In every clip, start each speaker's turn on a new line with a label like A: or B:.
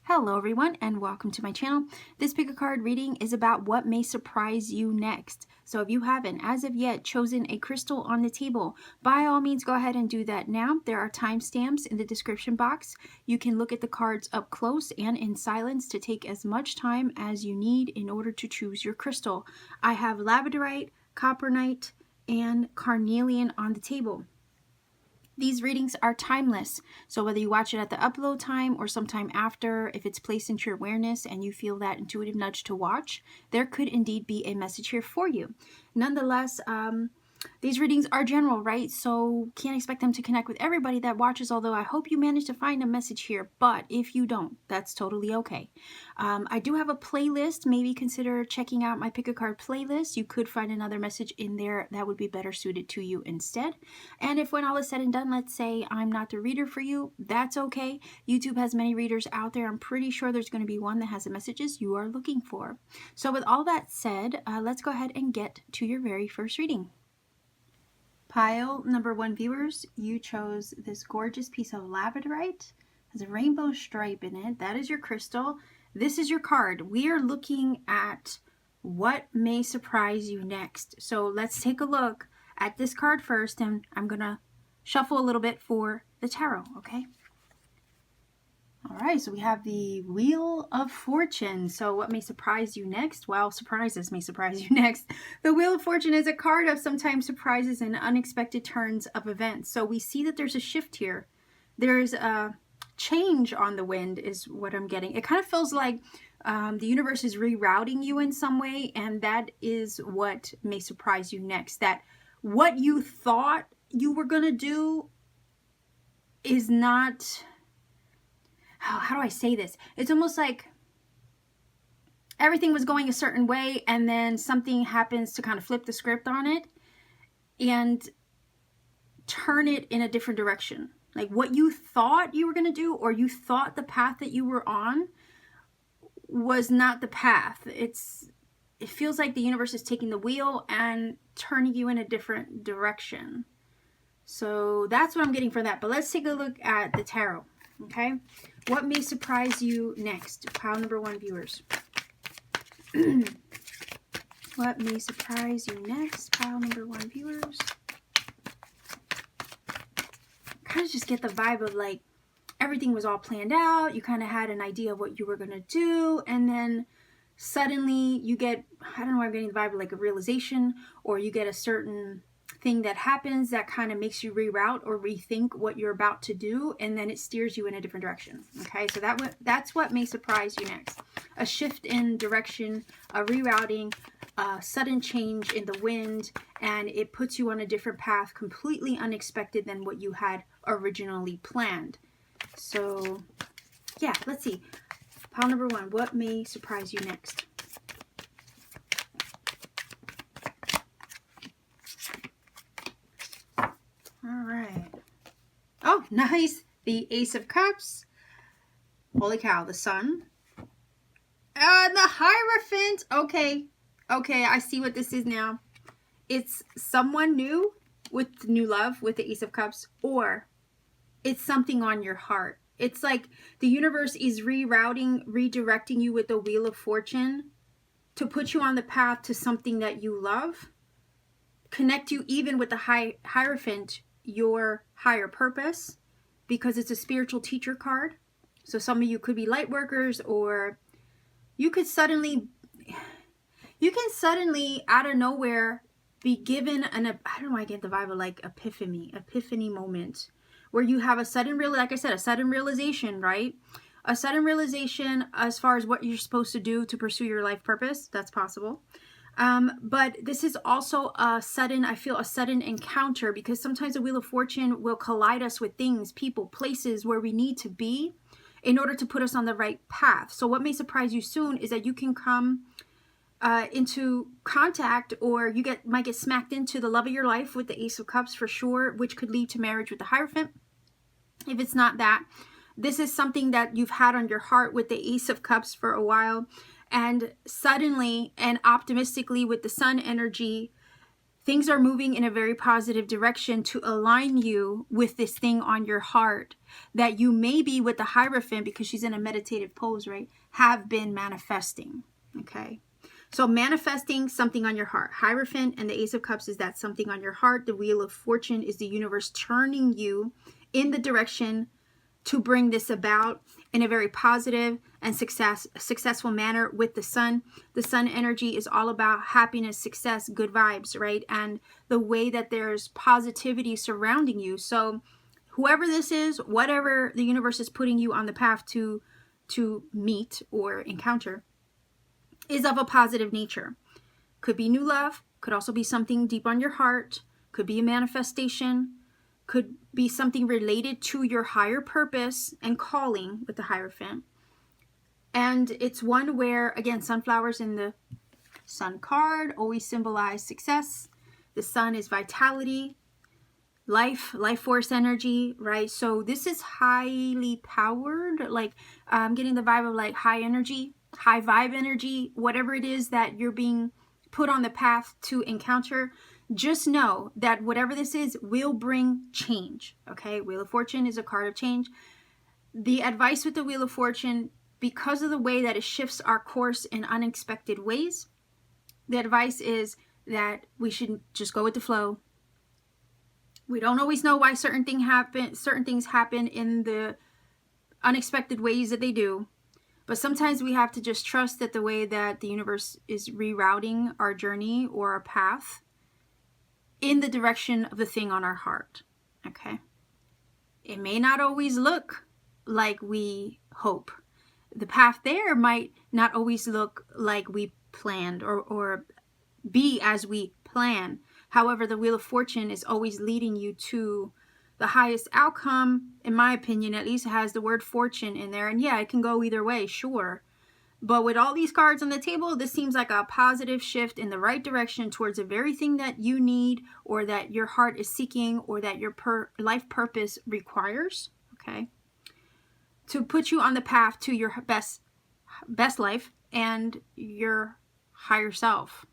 A: Hello everyone and welcome to my channel. This pick a card reading is about what may surprise you next. So if you haven't as of yet chosen a crystal on the table, by all means go ahead and do that now. There are timestamps in the description box. You can look at the cards up close and in silence to take as much time as you need in order to choose your crystal. I have Labradorite, Coppernite, and Carnelian on the table. These readings are timeless, so whether you watch it at the upload time or sometime after, if it's placed into your awareness and you feel that intuitive nudge to watch, there could indeed be a message here for you. Nonetheless, these readings are general, right? So can't expect them to connect with everybody that watches, although I hope you manage to find a message here. But if you don't, that's totally okay. I do have a playlist. Maybe consider checking out my pick a card playlist. You could find another message in there that would be better suited to you instead. And if when all is said and done, let's say I'm not the reader for you, that's okay. YouTube has many readers out there. I'm pretty sure there's going to be one that has the messages you are looking for. So with all that said, let's go ahead and get to your very first reading. Pile number 1 viewers, you chose this gorgeous piece of labradorite. It has a rainbow stripe in it. That is your crystal. This is your card. We are looking at what may surprise you next. So let's take a look at this card first, and I'm going to shuffle a little bit for the tarot, okay? All right, so we have the Wheel of Fortune. So what may surprise you next? Well, surprises may surprise you next. The Wheel of Fortune is a card of sometimes surprises and unexpected turns of events. So we see that there's a shift here. There's a change on the wind is what I'm getting. It kind of feels like the universe is rerouting you in some way, and that is what may surprise you next. That what you thought you were going to do is not... How do I say this? It's almost like everything was going a certain way and then something happens to kind of flip the script on it and turn it in a different direction. Like what you thought you were going to do, or you thought the path that you were on was not the path. It feels like the universe is taking the wheel and turning you in a different direction. So that's what I'm getting for that. But let's take a look at the tarot. Okay, what may surprise you next? Pile number 1 viewers. What may surprise you next? Pile number 1 viewers. Kind of just get the vibe of like everything was all planned out. You kind of had an idea of what you were going to do, and then suddenly you get, I don't know why I'm getting the vibe of like a realization, or you get a certain thing that happens that kind of makes you reroute or rethink what you're about to do, and then it steers you in a different direction. Okay, so that's what may surprise you next. A shift in direction, a rerouting, a sudden change in the wind, and it puts you on a different path, completely unexpected than what you had originally planned. So yeah, let's see. Pile number 1, what may surprise you next? All right. Oh, nice. The Ace of Cups. Holy cow, the Sun. And the Hierophant. Okay. Okay, I see what this is now. It's someone new with new love with the Ace of Cups, or it's something on your heart. It's like the universe is redirecting you with the Wheel of Fortune to put you on the path to something that you love. Connect you even with the Hierophant, your higher purpose, because it's a spiritual teacher card. So some of you could be light workers, or you can suddenly out of nowhere be given I don't know why I get the vibe of like epiphany moment, where you have a sudden a sudden realization, right? A sudden realization as far as what you're supposed to do to pursue your life purpose. That's possible. But this is also I feel a sudden encounter, because sometimes the Wheel of Fortune will collide us with things, people, places where we need to be in order to put us on the right path. So what may surprise you soon is that you can come into contact, or you might get smacked into the love of your life with the Ace of Cups for sure, which could lead to marriage with the Hierophant. If it's not that, this is something that you've had on your heart with the Ace of Cups for a while. And suddenly and optimistically with the Sun energy, Things are moving in a very positive direction to align you with this thing on your heart that you maybe with the Hierophant, because she's in a meditative pose, right, have been manifesting. Okay. So manifesting something on your heart. Hierophant and the Ace of Cups is that something on your heart. The Wheel of Fortune is the universe turning you in the direction to bring this about in a very positive and successful manner with the Sun. The Sun energy is all about happiness, success, good vibes, right? And the way that there's positivity surrounding you. So whoever this is, whatever the universe is putting you on the path to meet or encounter, is of a positive nature. Could be new love, could also be something deep on your heart, could be a manifestation, could be something related to your higher purpose and calling with the Hierophant. And it's one where, again, sunflowers in the Sun card always symbolize success. The Sun is vitality, life force energy, right? So this is highly powered. Like I'm getting the vibe of like high energy, high vibe energy, whatever it is that you're being put on the path to encounter. Just know that whatever this is will bring change, okay? Wheel of Fortune is a card of change. The advice with the Wheel of Fortune, because of the way that it shifts our course in unexpected ways, the advice is that we should just go with the flow. We don't always know why certain things happen in the unexpected ways that they do. But sometimes we have to just trust that the way that the universe is rerouting our journey or our path in the direction of the thing on our heart, okay? It may not always look like we hope. The path there might not always look like we planned or be as we plan. However, the Wheel of Fortune is always leading you to the highest outcome, in my opinion. At least it has the word fortune in there. And yeah, it can go either way, sure. But with all these cards on the table, this seems like a positive shift in the right direction towards the very thing that you need or that your heart is seeking or that your life purpose requires, okay? To put you on the path to your best life and your higher self.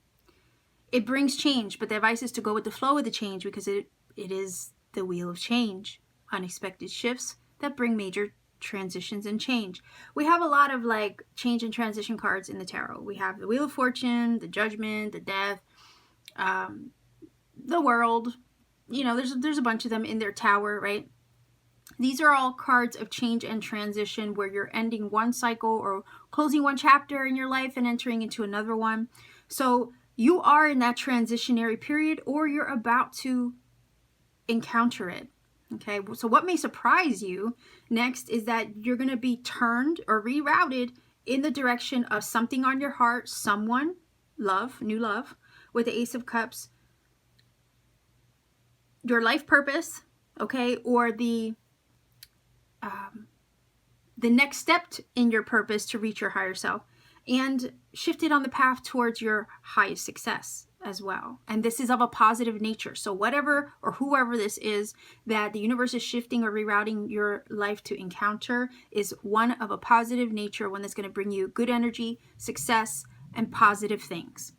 A: It brings change, but the advice is to go with the flow of the change because it is the wheel of change. Unexpected shifts that bring major transitions and change. We have a lot of like change and transition cards in the tarot. We have the Wheel of Fortune, the Judgment, the Death, the World. You know, there's a bunch of them in their tower, right? These are all cards of change and transition where you're ending one cycle or closing one chapter in your life and entering into another one. So you are in that transitionary period or you're about to encounter it. Okay, so what may surprise you next is that you're going to be turned or rerouted in the direction of something on your heart, someone, love, new love, with the Ace of Cups, your life purpose, okay, or the next step in your purpose to reach your higher self, and shifted on the path towards your highest success as well. And this is of a positive nature. So whatever or whoever this is that the universe is shifting or rerouting your life to encounter is one of a positive nature, one that's going to bring you good energy, success, and positive things.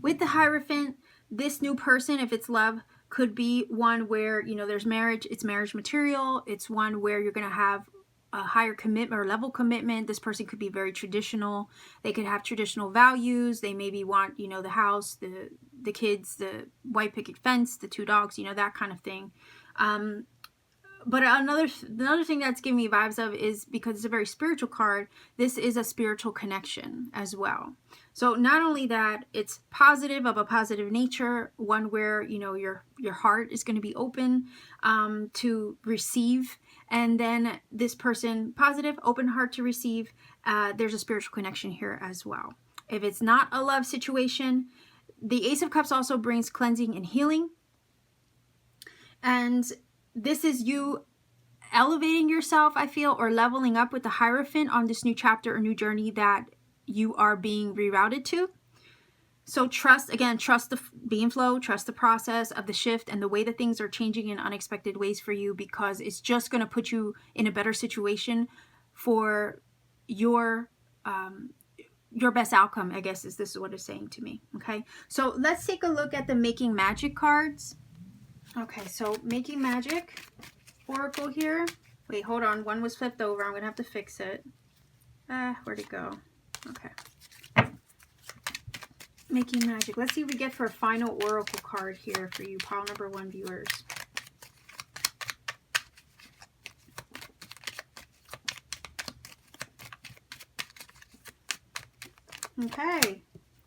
A: With the Hierophant, this new person, if it's love, could be one where, you know, there's marriage, it's marriage material. It's one where you're going to have a higher commitment or level commitment. This person could be very traditional. They could have traditional values. They maybe want, you know, the house, the kids, the white picket fence, the 2 dogs, you know, that kind of thing. But another thing that's giving me vibes of is, because it's a very spiritual card, this is a spiritual connection as well. So not only that, it's positive, of a positive nature, one where, you know, your heart is going to be open to receive. And then this person, positive, open heart to receive. There's a spiritual connection here as well. If it's not a love situation, the Ace of Cups also brings cleansing and healing. And this is you elevating yourself, I feel, or leveling up with the Hierophant on this new chapter or new journey that you are being rerouted to. So trust the being flow, trust the process of the shift and the way that things are changing in unexpected ways for you, because it's just going to put you in a better situation for your your best outcome, I guess, is this is what it's saying to me. Okay, so let's take a look at the Making Magic cards. Okay, so Making Magic Oracle here. Wait, hold on. One was flipped over. I'm going to have to fix it. Where'd it go? Okay. Making Magic. Let's see what we get for a final Oracle card here for you, pile number 1 viewers. Okay,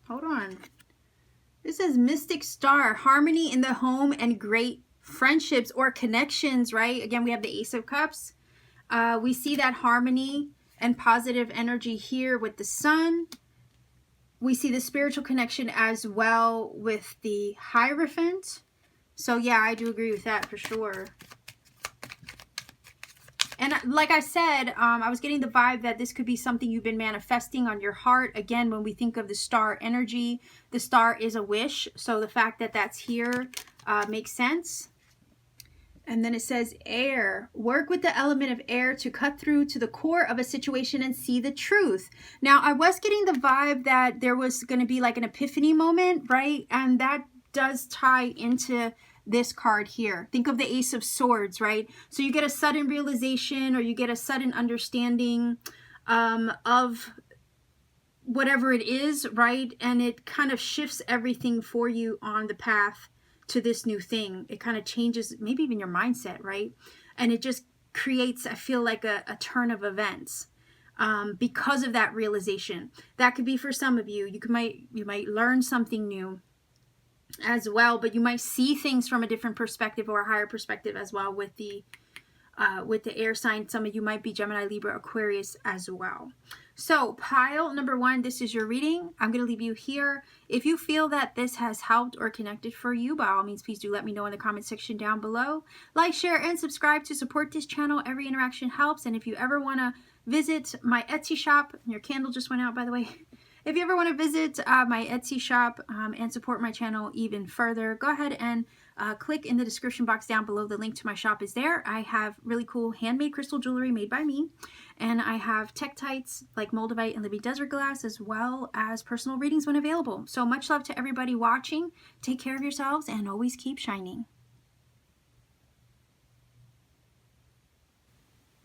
A: hold on. This is Mystic Star, harmony in the home and great friendships or connections, right? Again, we have the Ace of Cups. We see that harmony and positive energy here with the Sun. We see the spiritual connection as well with the Hierophant. So yeah, I do agree with that for sure. And like I said, I was getting the vibe that this could be something you've been manifesting on your heart. Again, when we think of the star energy, the star is a wish. So the fact that that's here makes sense. And then it says air. Work with the element of air to cut through to the core of a situation and see the truth. Now, I was getting the vibe that there was going to be like an epiphany moment, right? And that does tie into this card here. Think of the Ace of Swords, right? So you get a sudden realization or you get a sudden understanding of whatever it is, right? And it kind of shifts everything for you on the path to this new thing. It kind of changes maybe even your mindset, right? And it just creates, I feel like a turn of events because of that realization. That could be for some of you. You might learn something new as well, but you might see things from a different perspective or a higher perspective as well with the air sign. Some of you might be Gemini, Libra, Aquarius as well. So pile number 1, this is your reading. I'm going to leave you here. If you feel that this has helped or connected for you, by all means, please do let me know in the comment section down below. Like, share, and subscribe to support this channel. Every interaction helps. And if you ever want to visit my Etsy shop, your candle just went out, by the way. If you ever want to visit my Etsy shop and support my channel even further, go ahead and click in the description box down below. The link to my shop is there. I have really cool handmade crystal jewelry made by me. And I have tektites like Moldavite and Living Desert Glass, as well as personal readings when available. So much love to everybody watching. Take care of yourselves and always keep shining.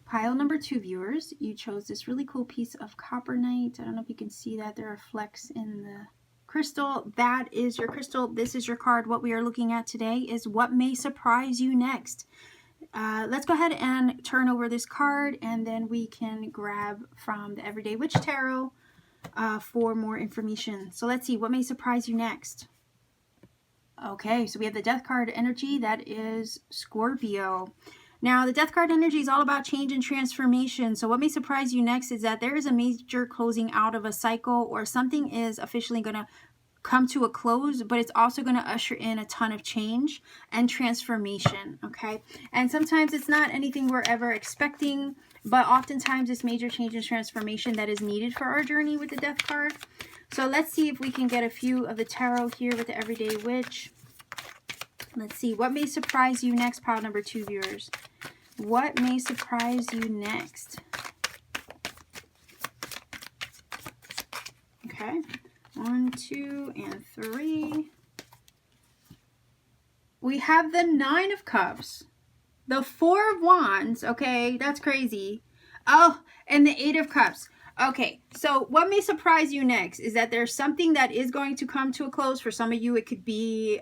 A: Pile number 2 viewers, you chose this really cool piece of Coppernite. I don't know if you can see that. There are flecks in the crystal. That is your crystal. This is your card. What we are looking at today is what may surprise you next. Let's go ahead and turn over this card, and then we can grab from the Everyday Witch Tarot for more information. So let's see, what may surprise you next? Okay, so we have the Death card energy. That is Scorpio. Now, the Death card energy is all about change and transformation. So what may surprise you next is that there is a major closing out of a cycle, or something is officially going to come to a close, but it's also going to usher in a ton of change and transformation, okay? And sometimes it's not anything we're ever expecting, but oftentimes it's major change and transformation that is needed for our journey with the Death card. So let's see if we can get a few of the tarot here with the Everyday Witch. Let's see, what may surprise you next, pile number 2 viewers? What may surprise you next? Okay, 1, 2, and 3. We have the 9 of Cups, the 4 of Wands. Okay, that's crazy. Oh, and the 8 of Cups. Okay, so what may surprise you next is that there's something that is going to come to a close. For some of you, it could be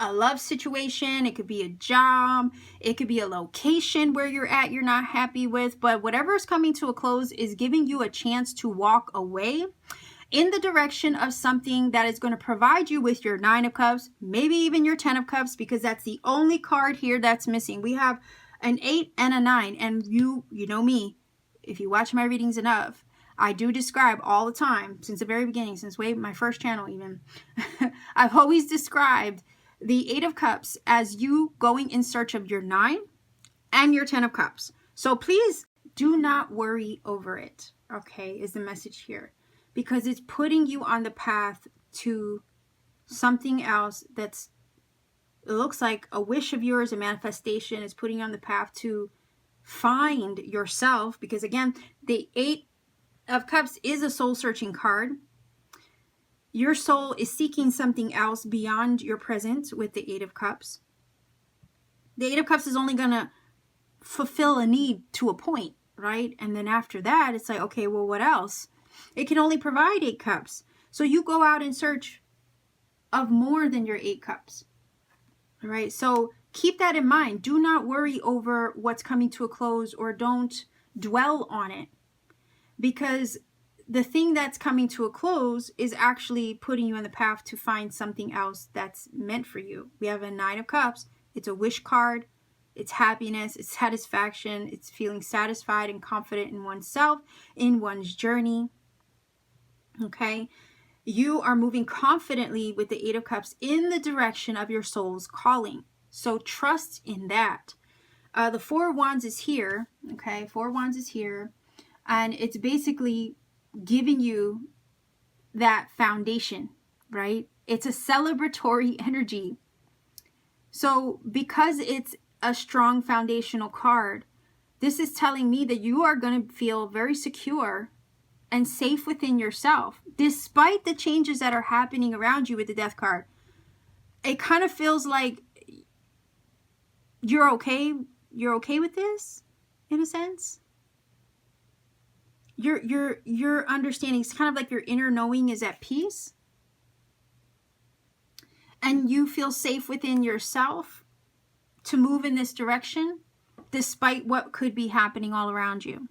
A: a love situation, it could be a job, it could be a location where you're at you're not happy with, but whatever is coming to a close is giving you a chance to walk away in the direction of something that is going to provide you with your 9 of Cups, maybe even your 10 of Cups, because that's the only card here that's missing. We have an 8 and a 9, and you know me, if you watch my readings enough, I do describe all the time, since the very beginning, since way my first channel even, I've always described the 8 of Cups as you going in search of your 9 and your 10 of Cups. So please do not worry over it, okay, is the message here. Because it's putting you on the path to something else that's, it looks like a wish of yours, a manifestation. Is putting you on the path to find yourself. Because again, the 8 of Cups is a soul-searching card. Your soul is seeking something else beyond your present with the Eight of Cups. The Eight of Cups is only going to fulfill a need to a point, right? And then after that, it's like, okay, well, what else? It can only provide 8 cups. So you go out in search of more than your 8 cups. All right, so keep that in mind. Do not worry over what's coming to a close, or don't dwell on it, because the thing that's coming to a close is actually putting you on the path to find something else that's meant for you. We have a 9 of Cups. It's a wish card. It's happiness. It's satisfaction. It's feeling satisfied and confident in oneself, in one's journey. Okay? You are moving confidently with the 8 of Cups in the direction of your soul's calling. So trust in that. The 4 of Wands is here. Okay? 4 of Wands is here. And it's basically giving you that foundation, right? It's a celebratory energy. So because it's a strong foundational card, this is telling me that you are going to feel very secure and safe within yourself, despite the changes that are happening around you with the Death card. It kind of feels like you're okay. You're okay with this, in a sense. Your understanding is kind of like your inner knowing is at peace, and you feel safe within yourself to move in this direction despite what could be happening all around you.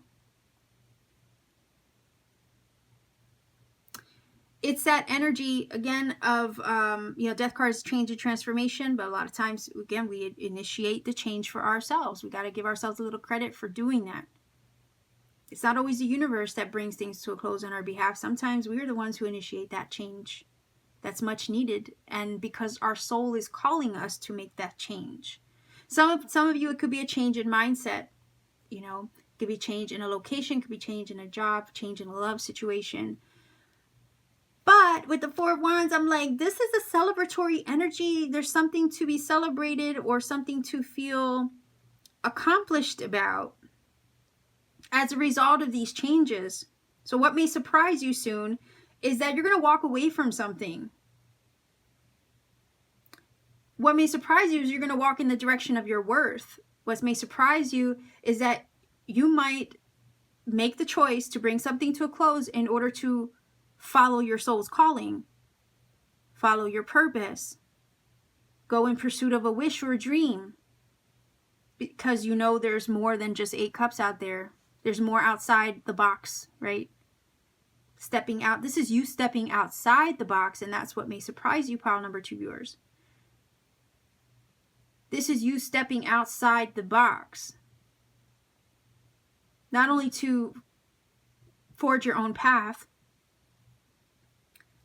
A: It's that energy again of Death cards, change and transformation, but a lot of times again we initiate the change for ourselves. We got to give ourselves a little credit for doing that. It's not always the universe that brings things to a close on our behalf. Sometimes we're the ones who initiate that change that's much needed, and because our soul is calling us to make that change. Some of you, it could be a change in mindset. It could be change in a location, could be change in a job, change in a love situation. But with the 4 of Wands, I'm like, this is a celebratory energy. There's something to be celebrated or something to feel accomplished about as a result of these changes. So what may surprise you soon is that you're going to walk away from something. What may surprise you is you're going to walk in the direction of your worth. What may surprise you is that you might make the choice to bring something to a close in order to follow your soul's calling, follow your purpose, go in pursuit of a wish or a dream, because you know there's more than just 8 cups out there. There's more outside the box, right? Stepping out. This is you stepping outside the box, and that's what may surprise you, pile number 2 viewers. This is you stepping outside the box. Not only to forge your own path,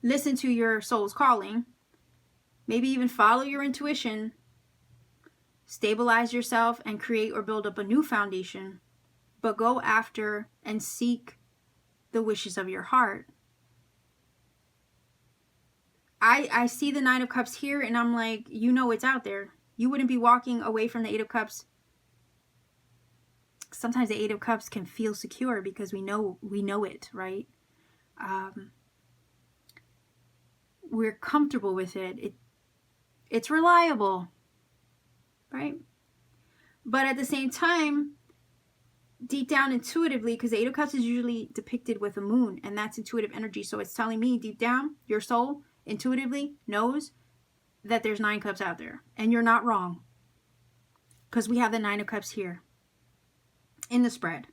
A: listen to your soul's calling, maybe even follow your intuition, stabilize yourself and create or build up a new foundation, but go after and seek the wishes of your heart. I see the 9 of Cups here, and I'm like, it's out there. You wouldn't be walking away from the 8 of Cups. Sometimes the 8 of Cups can feel secure because we know it, right? We're comfortable with it. It's reliable, right? But at the same time, deep down intuitively, because the 8 of Cups is usually depicted with a moon, and that's intuitive energy. So it's telling me deep down, your soul intuitively knows that there's 9 cups out there. And you're not wrong, because we have the 9 of Cups here in the spread.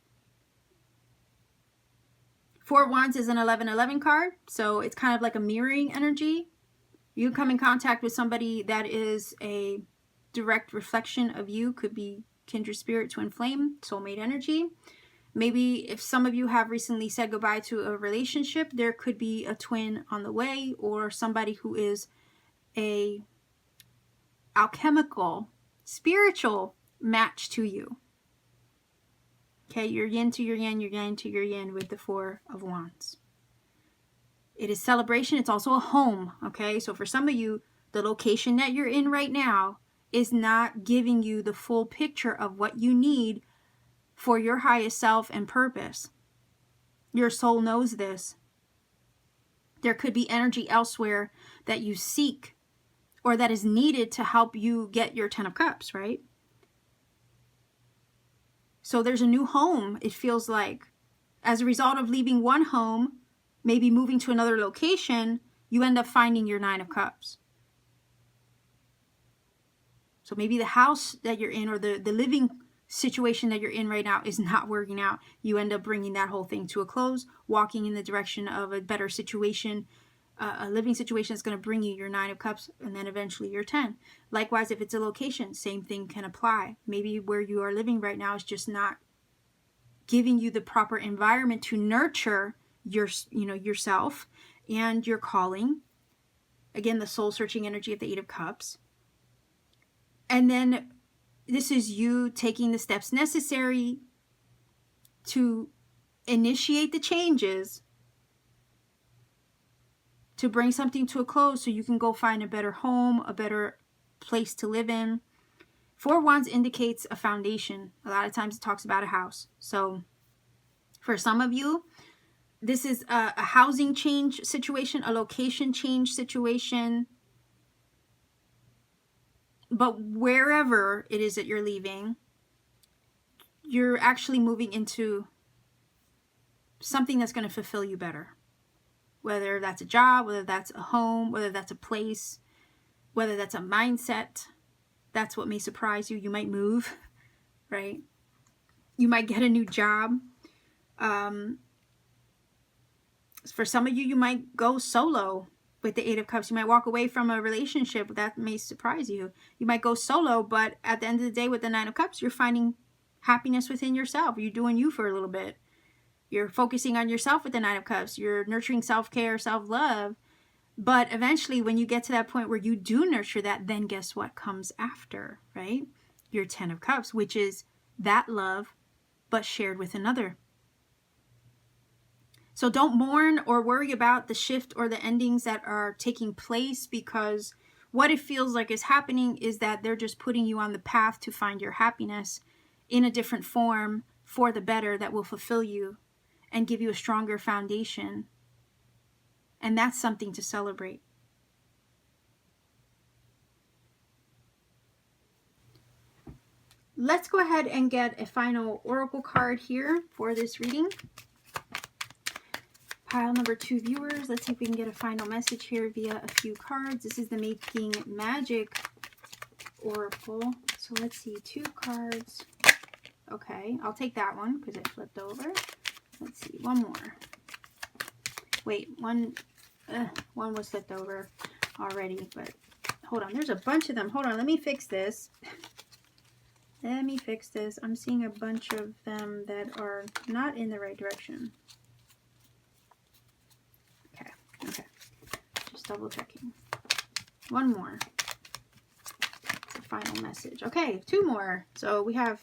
A: 4 of Wands is an 11-11 card, so it's kind of like a mirroring energy. You come in contact with somebody that is a direct reflection of you, could be kindred spirit, twin flame, soulmate energy. Maybe if some of you have recently said goodbye to a relationship, there could be a twin on the way, or somebody who is a alchemical, spiritual match to you. Okay, your yin to your yang to your yin with the 4 of Wands. It is celebration. It's also a home. Okay, so for some of you, the location that you're in right now is not giving you the full picture of what you need for your highest self and purpose. Your soul knows this. There could be energy elsewhere that you seek or that is needed to help you get your 10 of Cups, right? So there's a new home, it feels like. As a result of leaving one home, maybe moving to another location, you end up finding your 9 of Cups. So maybe the house that you're in or the living situation that you're in right now is not working out. You end up bringing that whole thing to a close, walking in the direction of a better situation, a living situation that's going to bring you your 9 of Cups and then eventually your 10. Likewise, if it's a location, same thing can apply. Maybe where you are living right now is just not giving you the proper environment to nurture yourself and your calling. Again, the soul searching energy of the 8 of Cups. And then this is you taking the steps necessary to initiate the changes to bring something to a close so you can go find a better home, a better place to live in. 4 of Wands indicates a foundation. A lot of times it talks about a house. So for some of you, this is a housing change situation, a location change situation. But wherever it is that you're leaving, you're actually moving into something that's going to fulfill you better. Whether that's a job, whether that's a home, whether that's a place, whether that's a mindset. That's what may surprise you. You might move, right? You might get a new job. For some of you, you might go solo with the 8 of Cups. You might walk away from a relationship. That may surprise you. You might go solo, but at the end of the day with the 9 of Cups, you're finding happiness within yourself. You're doing you for a little bit. You're focusing on yourself with the 9 of Cups. You're nurturing self-care, self-love. But eventually, when you get to that point where you do nurture that, then guess what comes after, right? Your 10 of Cups, which is that love, but shared with another. So don't mourn or worry about the shift or the endings that are taking place, because what it feels like is happening is that they're just putting you on the path to find your happiness in a different form for the better that will fulfill you and give you a stronger foundation. And that's something to celebrate. Let's go ahead and get a final oracle card here for this reading. Pile number 2 viewers. Let's see if we can get a final message here via a few cards. This is the Making Magic oracle. So let's see, 2 cards. Okay, I'll take that one because it flipped over. Let's see, one more. Wait, one was flipped over already, but hold on. There's a bunch of them. Hold on, let me fix this. Let me fix this. I'm seeing a bunch of them that are not in the right direction. Okay. Just double checking. One more. It's a final message. Okay, 2 more. So we have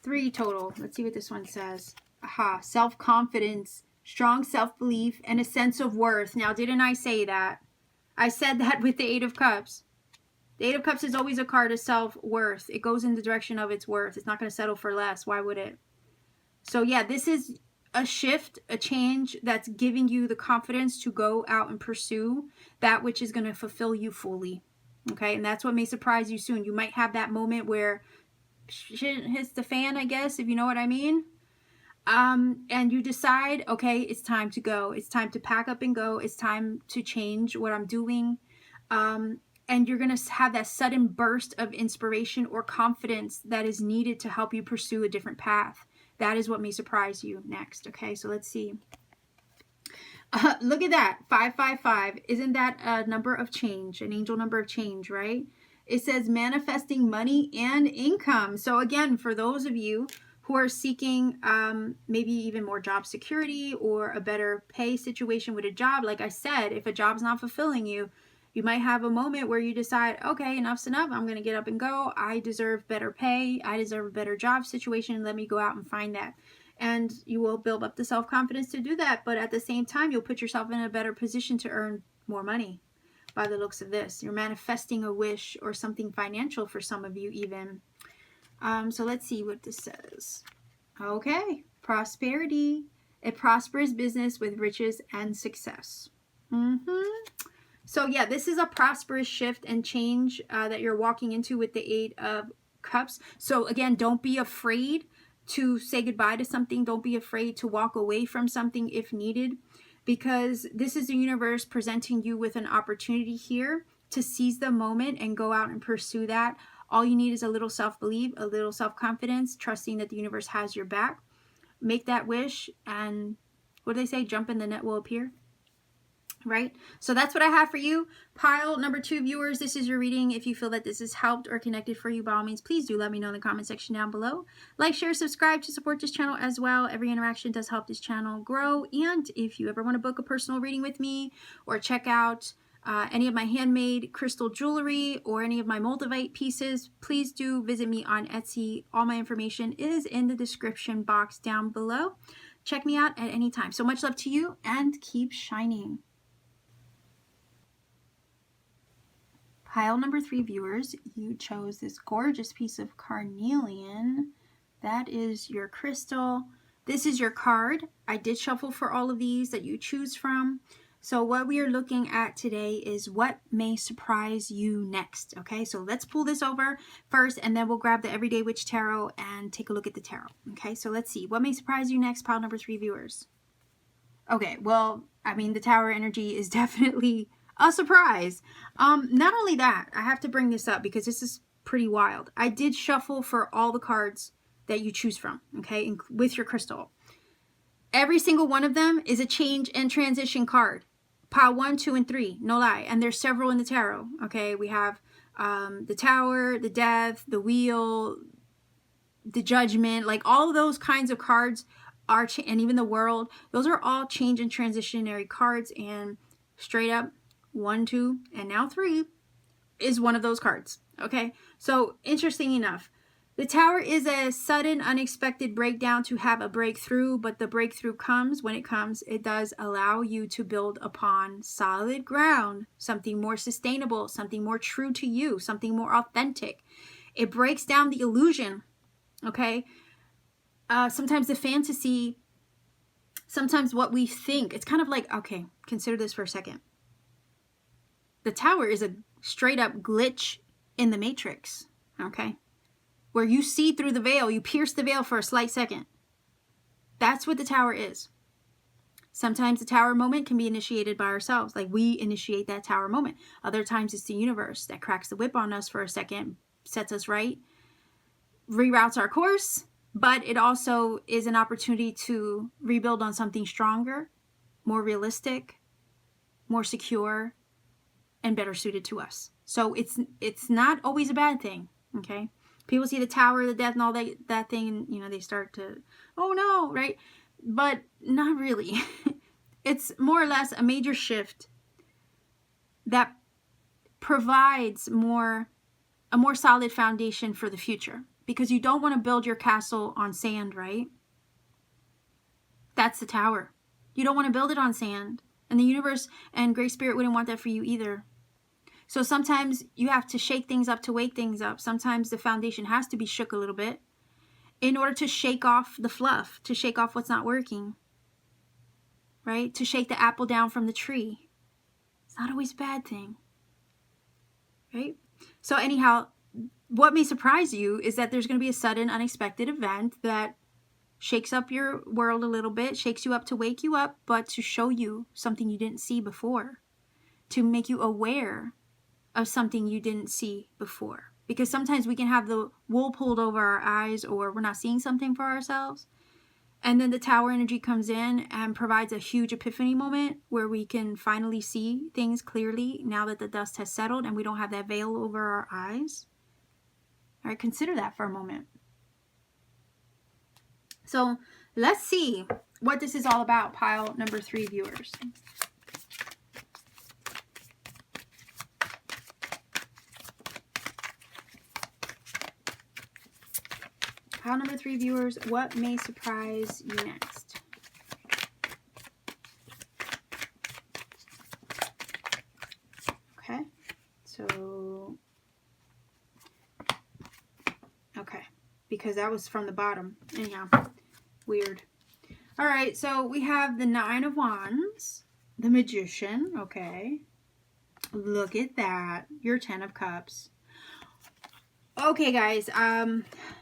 A: 3 total. Let's see what this one says. Aha, self-confidence, strong self-belief, and a sense of worth. Now, didn't I say that? I said that with the 8 of Cups. The 8 of Cups is always a card of self-worth. It goes in the direction of its worth. It's not going to settle for less. Why would it? So yeah, this is a shift, a change that's giving you the confidence to go out and pursue that which is going to fulfill you fully. Okay, and that's what may surprise you soon. You might have that moment where shit hits the fan, I guess, if you know what I mean. And you decide, okay, it's time to go. It's time to pack up and go. It's time to change what I'm doing. And you're going to have that sudden burst of inspiration or confidence that is needed to help you pursue a different path. That is what may surprise you next. Okay, so let's see. Look at that, 555. Isn't that a number of change, an angel number of change, right? It says manifesting money and income. So again, for those of you who are seeking maybe even more job security or a better pay situation with a job, like I said, if a job's not fulfilling you, you might have a moment where you decide, okay, enough's enough. I'm going to get up and go. I deserve better pay. I deserve a better job situation. Let me go out and find that. And you will build up the self-confidence to do that. But at the same time, you'll put yourself in a better position to earn more money by the looks of this. You're manifesting a wish or something financial for some of you even. So let's see what this says. Okay, prosperity. A prosperous business with riches and success. So yeah, this is a prosperous shift and change that you're walking into with the Eight of Cups. So again, don't be afraid to say goodbye to something. Don't be afraid to walk away from something if needed, because this is the universe presenting you with an opportunity here to seize the moment and go out and pursue that. All you need is a little self-belief, a little self-confidence, trusting that the universe has your back. Make that wish, and what do they say? Jump in, the net will appear. Right? So that's what I have for you. Pile number 2 viewers, this is your reading. If you feel that this has helped or connected for you, by all means, please do let me know in the comment section down below. Like, share, subscribe to support this channel as well. Every interaction does help this channel grow. And if you ever want to book a personal reading with me or check out any of my handmade crystal jewelry or any of my moldavite pieces, please do visit me on Etsy. All my information is in the description box down below. Check me out at any time. So much love to you, and keep shining. Pile number 3 viewers, you chose this gorgeous piece of carnelian. That is your crystal. This is your card. I did shuffle for all of these that you choose from. So what we are looking at today is what may surprise you next. Okay, so let's pull this over first, and then we'll grab the Everyday Witch Tarot and take a look at the tarot. Okay, so let's see. What may surprise you next, pile number 3 viewers? Okay, well, I mean, the Tower energy is definitely a surprise. Not only that, I have to bring this up because this is pretty wild. I did shuffle for all the cards that you choose from, okay, with your crystal. Every single one of them is a change and transition card. Pile 1, 2, and 3, no lie. And there's several in the tarot, okay? We have the Tower, the Death, the Wheel, the Judgment, like all of those kinds of cards are, and even the World, those are all change and transitionary cards, and straight up 1, 2, and now 3 is one of those cards. Okay, so interesting enough, the Tower is a sudden, unexpected breakdown to have a breakthrough, but the breakthrough comes. When it comes, it does allow you to build upon solid ground, something more sustainable, something more true to you, something more authentic. It breaks down the illusion. Okay, sometimes the fantasy, sometimes what we think, it's kind of like, okay, consider this for a second. The Tower is a straight up glitch in the Matrix, okay? Where you see through the veil, you pierce the veil for a slight second. That's what the Tower is. Sometimes the Tower moment can be initiated by ourselves, like we initiate that Tower moment. Other times it's the universe that cracks the whip on us for a second, sets us right, reroutes our course, but it also is an opportunity to rebuild on something stronger, more realistic, more secure, and better suited to us. So it's not always a bad thing, okay? People see the Tower, the Death, and all that thing, and you know, they start to, oh no, right? But not really. It's more or less a major shift that provides a more solid foundation for the future, because you don't want to build your castle on sand, right? That's the Tower. You don't want to build it on sand, and the universe and Great Spirit wouldn't want that for you either. So sometimes you have to shake things up to wake things up. Sometimes the foundation has to be shook a little bit in order to shake off the fluff, to shake off what's not working, right? To shake the apple down from the tree. It's not always a bad thing, right? So anyhow, what may surprise you is that there's going to be a sudden, unexpected event that shakes up your world a little bit, shakes you up to wake you up, but to show you something you didn't see before, to make you aware of something you didn't see before. Because sometimes we can have the wool pulled over our eyes, or we're not seeing something for ourselves. And then the Tower energy comes in and provides a huge epiphany moment where we can finally see things clearly now that the dust has settled and we don't have that veil over our eyes. All right, consider that for a moment. So let's see what this is all about, pile number 3 viewers. Pile number 3 viewers, what may surprise you next? Okay, so, okay, because that was from the bottom. Anyhow, weird. All right, so we have the 9 of Wands, The Magician. Okay. Look at that. Your 10 of Cups. Okay, guys.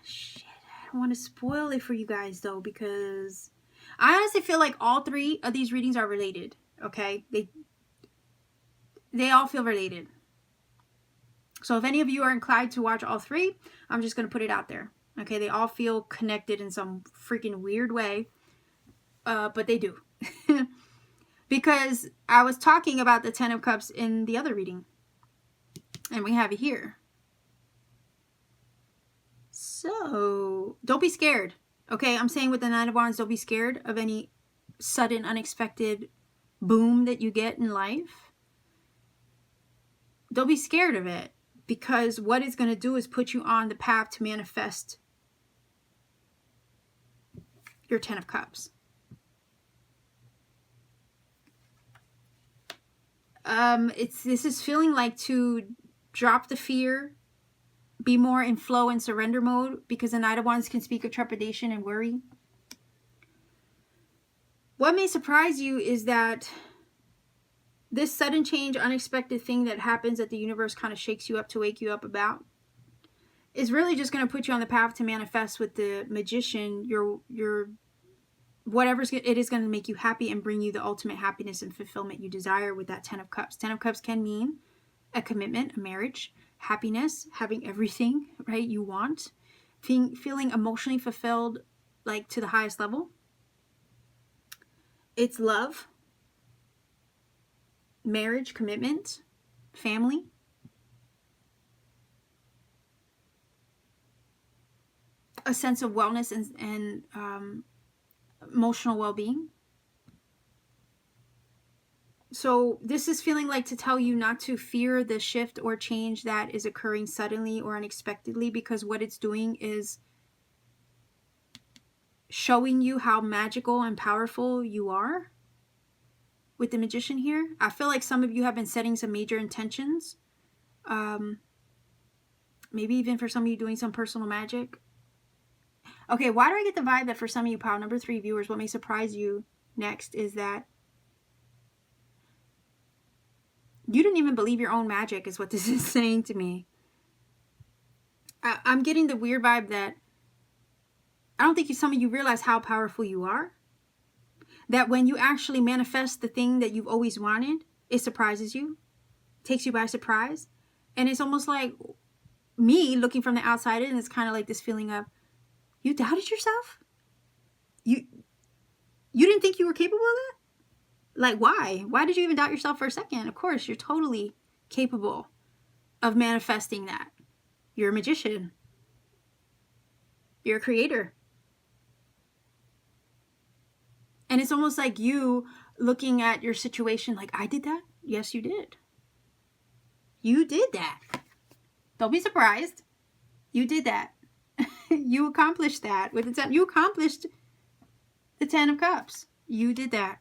A: Shit. I don't want to spoil it for you guys, though, because I honestly feel like all three of these readings are related. Okay? They all feel related. So if any of you are inclined to watch all three, I'm just going to put it out there. Okay? They all feel connected in some freaking weird way. But they do. Because I was talking about the 10 of Cups in the other reading. And we have it here. So, don't be scared. Okay, I'm saying with the Nine of Wands, don't be scared of any sudden, unexpected boom that you get in life. Don't be scared of it. Because what it's going to do is put you on the path to manifest your 10 of Cups. This is feeling like to drop the fear, be more in flow and surrender mode, because the Knight of Wands can speak of trepidation and worry. What may surprise you is that this sudden change, unexpected thing that happens that the universe kind of shakes you up to wake you up about is really just going to put you on the path to manifest with the Magician your whatever it is going to make you happy and bring you the ultimate happiness and fulfillment you desire with that 10 of Cups. 10 of Cups can mean a commitment, a marriage, happiness, having everything, right, you want, feeling emotionally fulfilled, like to the highest level. It's love, marriage, commitment, family. A sense of wellness and emotional well-being. So this is feeling like to tell you not to fear the shift or change that is occurring suddenly or unexpectedly, because what it's doing is showing you how magical and powerful you are with the Magician here. I feel like some of you have been setting some major intentions. Maybe even for some of you doing some personal magic. Okay, why do I get the vibe that for some of you pile number 3 viewers, what may surprise you next is that you didn't even believe your own magic, is what this is saying to me. I'm getting the weird vibe that I don't think some of you realize how powerful you are. That when you actually manifest the thing that you've always wanted, it surprises you, takes you by surprise. And it's almost like me looking from the outside in, it's kind of like this feeling of, you doubted yourself? You didn't think you were capable of that? Like, why? Why did you even doubt yourself for a second? Of course, you're totally capable of manifesting that. You're a magician. You're a creator. And it's almost like you looking at your situation like, I did that? Yes, you did. You did that. Don't be surprised. You did that. You accomplished that with the 10. You accomplished the 10 of Cups. You did that.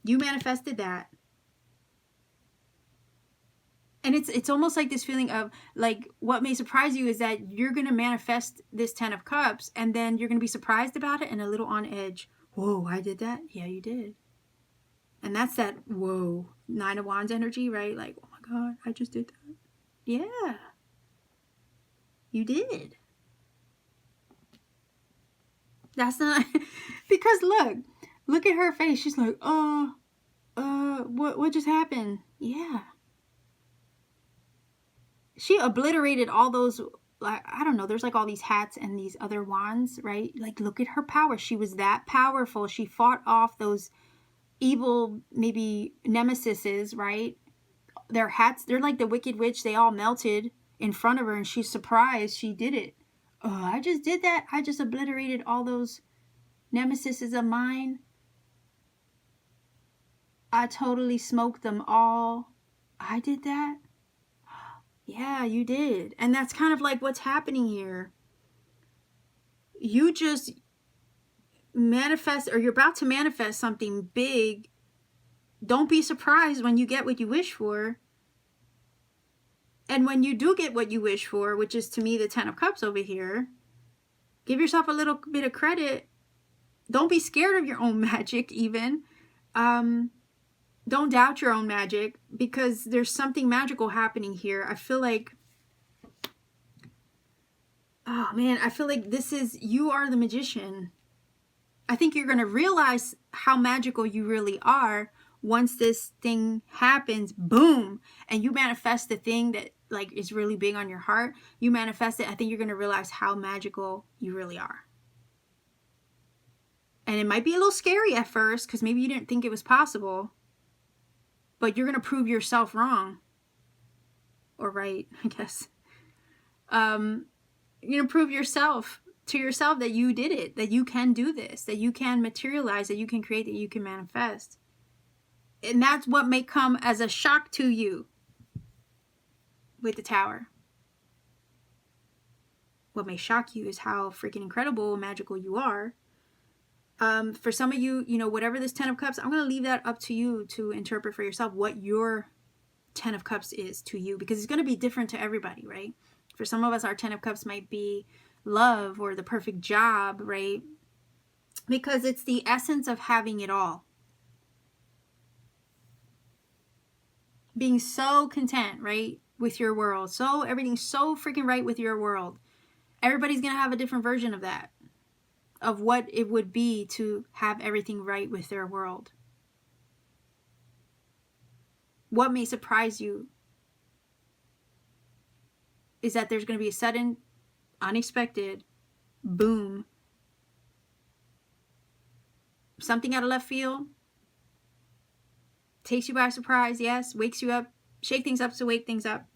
A: You manifested that. And it's almost like this feeling of, like, what may surprise you is that you're going to manifest this 10 of Cups, and then you're going to be surprised about it and a little on edge. Whoa, I did that? Yeah, you did. And that's that, whoa, 9 of Wands energy, right? Like, oh my God, I just did that. Yeah. You did. That's not, because look at her face. She's like, what just happened? Yeah. She obliterated all those, like, I don't know, there's like all these hats and these other wands, right? Like, look at her power. She was that powerful. She fought off those evil, maybe nemesises, right? Their hats, they're like the Wicked Witch. They all melted in front of her, and she's surprised she did it. Oh, I just did that. I just obliterated all those nemesises of mine. I totally smoked them all. I did that. Yeah, you did. And that's kind of like what's happening here. You just manifest, or you're about to manifest something big. Don't be surprised when you get what you wish for. And when you do get what you wish for, which is to me the 10 of Cups over here, give yourself a little bit of credit. Don't be scared of your own magic even. don't doubt your own magic, because there's something magical happening here. I feel like, oh man, I feel like this is, you are the magician. I think you're going to realize how magical you really are once this thing happens, boom, and you manifest the thing that like is really big on your heart. You manifest it. I think you're going to realize how magical you really are. And it might be a little scary at first because maybe you didn't think it was possible, but you're going to prove yourself wrong. Or right, I guess. You're going to prove yourself to yourself that you did it, that you can do this, that you can materialize, that you can create, that you can manifest. And that's what may come as a shock to you with the Tower. What may shock you is how freaking incredible and magical you are. For some of you, you know, whatever this 10 of Cups, I'm going to leave that up to you to interpret for yourself what your 10 of Cups is to you, because it's going to be different to everybody, right? For some of us, our 10 of Cups might be love or the perfect job, right? Because it's the essence of having it all. Being so content, right, with your world. So everything's so freaking right with your world. Everybody's going to have a different version of that, of what it would be to have everything right with their world. What may surprise you is that there's going to be a sudden, unexpected boom. Something out of left field. Takes you by surprise, yes. Wakes you up. Shake things up to wake things up.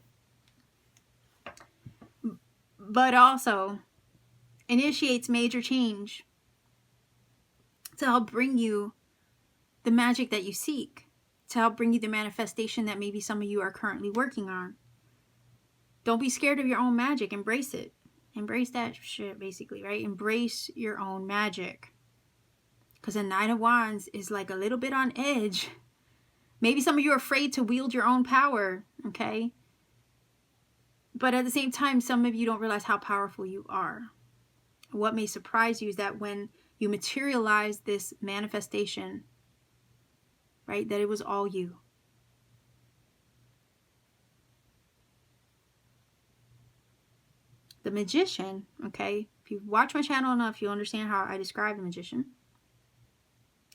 A: But also initiates major change to help bring you the magic that you seek, to help bring you the manifestation that maybe some of you are currently working on. Don't be scared of your own magic. Embrace it. Embrace that shit, basically, right? Embrace your own magic. Because the Nine of Wands is like a little bit on edge. Maybe some of you are afraid to wield your own power, okay? But at the same time, some of you don't realize how powerful you are. What may surprise you is that when you materialize this manifestation, right, that it was all you. The Magician, okay, if you watch my channel enough, you'll understand how I describe the Magician.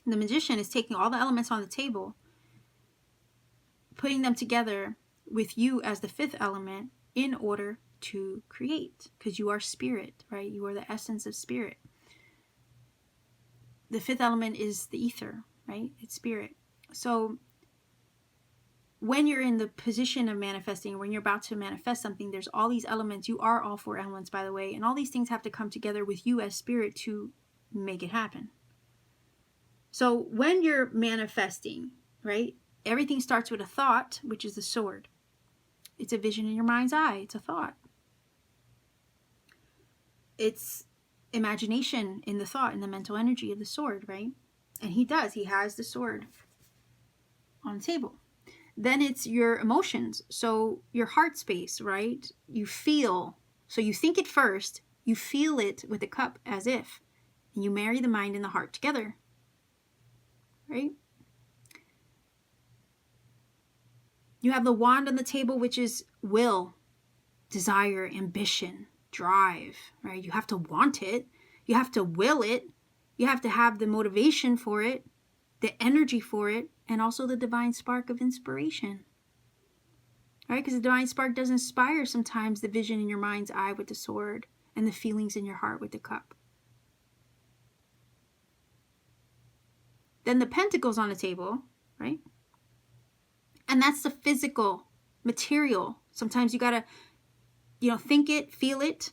A: The Magician is taking all the elements on the table, putting them together with you as the fifth element in order to create, because you are spirit, right? You are the essence of spirit. The fifth element is the ether, right? It's spirit. So when you're in the position of manifesting, when you're about to manifest something, there's all these elements. You are all four elements, by the way, and all these things have to come together with you as spirit to make it happen. So when you're manifesting, right, everything starts with a thought, which is the sword. It's a vision in your mind's eye. It's a thought. It's imagination in the thought, in the mental energy of the sword, right? And he has the sword on the table. Then it's your emotions. So your heart space, right? You feel. So you think it first. You feel it with the cup as if. And you marry the mind and the heart together. Right? You have the wand on the table, which is will, desire, ambition, drive, right? You have to want it. You have to will it. You have to have the motivation for it, the energy for it, and also the divine spark of inspiration, right? Because the divine spark does inspire sometimes the vision in your mind's eye with the sword and the feelings in your heart with the cup. Then the pentacles on the table, right? And that's the physical material. Sometimes you got to, think it, feel it,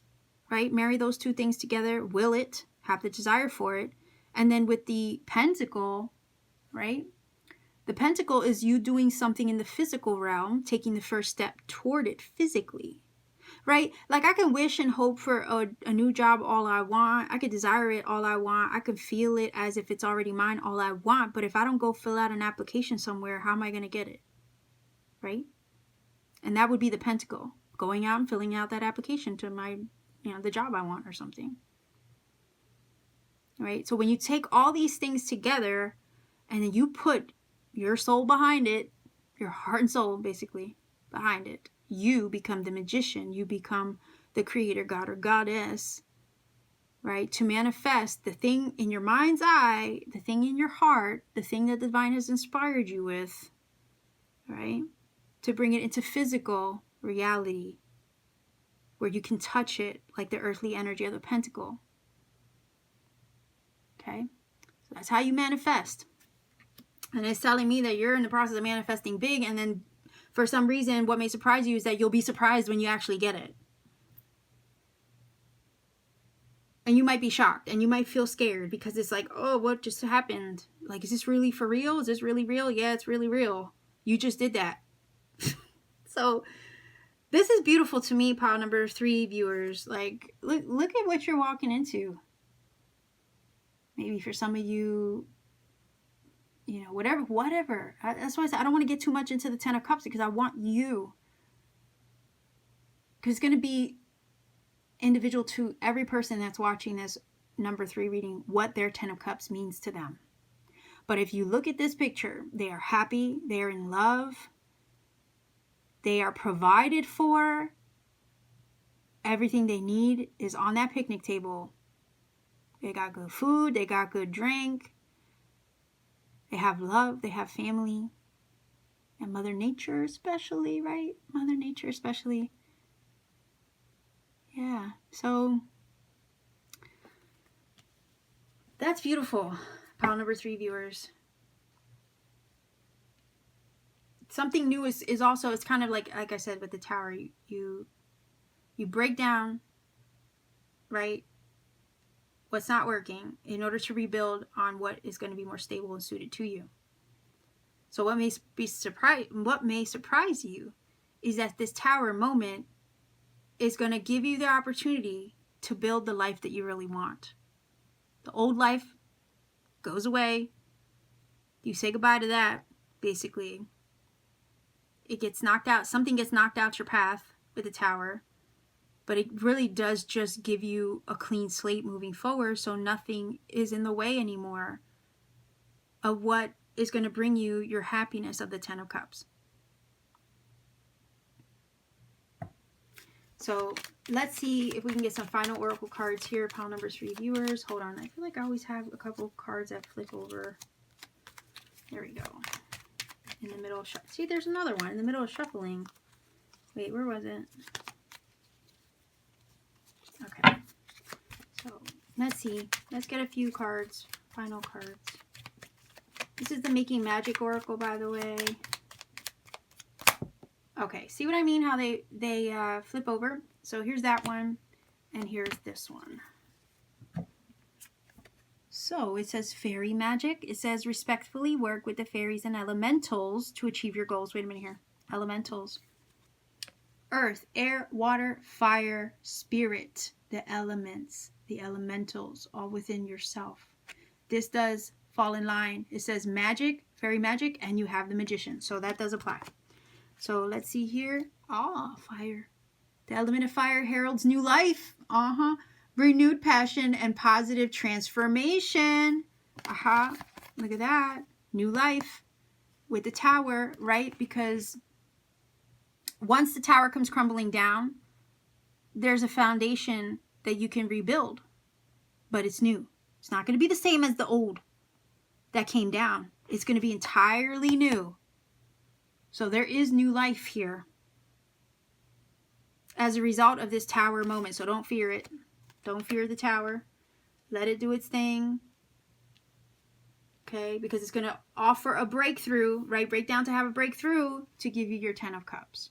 A: right? Marry those two things together, will it, have the desire for it. And then with the pentacle, right? The pentacle is you doing something in the physical realm, taking the first step toward it physically, right? Like I can wish and hope for a new job all I want. I could desire it all I want. I could feel it as if it's already mine all I want. But if I don't go fill out an application somewhere, how am I going to get it? Right? And that would be the pentacle, going out and filling out that application to my, the job I want or something. Right? So when you take all these things together and then you put your soul behind it, your heart and soul basically behind it, you become the magician. You become the creator god or goddess, right? To manifest the thing in your mind's eye, the thing in your heart, the thing that the divine has inspired you with, right? To bring it into physical reality where you can touch it like the earthly energy of the pentacle. Okay? So that's how you manifest. And it's telling me that you're in the process of manifesting big, and then for some reason, what may surprise you is that you'll be surprised when you actually get it. And you might be shocked, and you might feel scared because it's like, oh, what just happened? Like, is this really for real? Is this really real? Yeah, it's really real. You just did that. So this is beautiful to me, pile number 3 viewers. Like, look at what you're walking into. Maybe for some of you, you know, whatever. That's why I said I don't want to get too much into the 10 of Cups, because I want you. Because it's going to be individual to every person that's watching this number 3 reading, what their 10 of Cups means to them. But if you look at this picture, they are happy, they are in love, they are provided for, everything they need is on that picnic table. They got good food, they got good drink, they have love, they have family, and Mother Nature especially, right? Mother Nature especially. Yeah, so that's beautiful, pile number 3 viewers. Something new is also, it's kind of like I said with the Tower, you break down, right, what's not working in order to rebuild on what is going to be more stable and suited to you. So what may surprise you is that this Tower moment is going to give you the opportunity to build the life that you really want. The old life goes away. You say goodbye to that, basically. It gets knocked out. Something gets knocked out your path with the Tower. But it really does just give you a clean slate moving forward, so nothing is in the way anymore of what is going to bring you your happiness of the 10 of Cups. So let's see if we can get some final oracle cards here, pile number 3 viewers. Hold on, I feel like I always have a couple cards that flip over. There we go. In the middle of see, there's another one in the middle of shuffling. Wait, where was it? Okay. So let's see. Let's get a few cards. Final cards. This is the Making Magic Oracle, by the way. Okay, see what I mean? How they flip over. So here's that one, and here's this one. So it says fairy magic. It says respectfully work with the fairies and elementals to achieve your goals. Wait a minute here. Elementals. Earth, air, water, fire, spirit, the elements, the elementals, all within yourself. This does fall in line. It says magic, fairy magic, and you have the magician. So that does apply. So let's see here. Ah, fire. The element of fire heralds new life. Renewed passion and positive transformation. Look at that. New life with the Tower, right? Because once the Tower comes crumbling down, there's a foundation that you can rebuild. But it's new. It's not going to be the same as the old that came down. It's going to be entirely new. So there is new life here as a result of this Tower moment. So don't fear it. Don't fear the Tower. Let it do its thing. Okay, because it's going to offer a breakthrough, right? Break down to have a breakthrough to give you your 10 of Cups.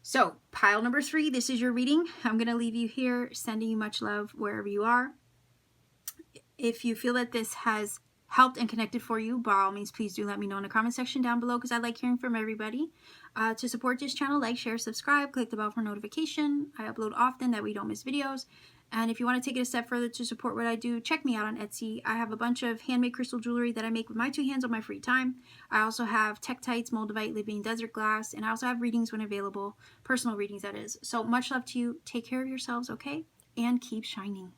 A: So, pile number 3, this is your reading. I'm going to leave you here, sending you much love wherever you are. If you feel that this has helped and connected for you, by all means, please do let me know in the comment section down below, because I like hearing from everybody. To support this channel, like, share, subscribe, click the bell for notification. I upload often, that way you don't miss videos. And if you want to take it a step further to support what I do, check me out on Etsy. I have a bunch of handmade crystal jewelry that I make with my 2 hands on my free time. I also have Tektites, Moldavite, Libyan desert glass, and I also have readings when available, personal readings that is. So much love to you. Take care of yourselves, okay? And keep shining.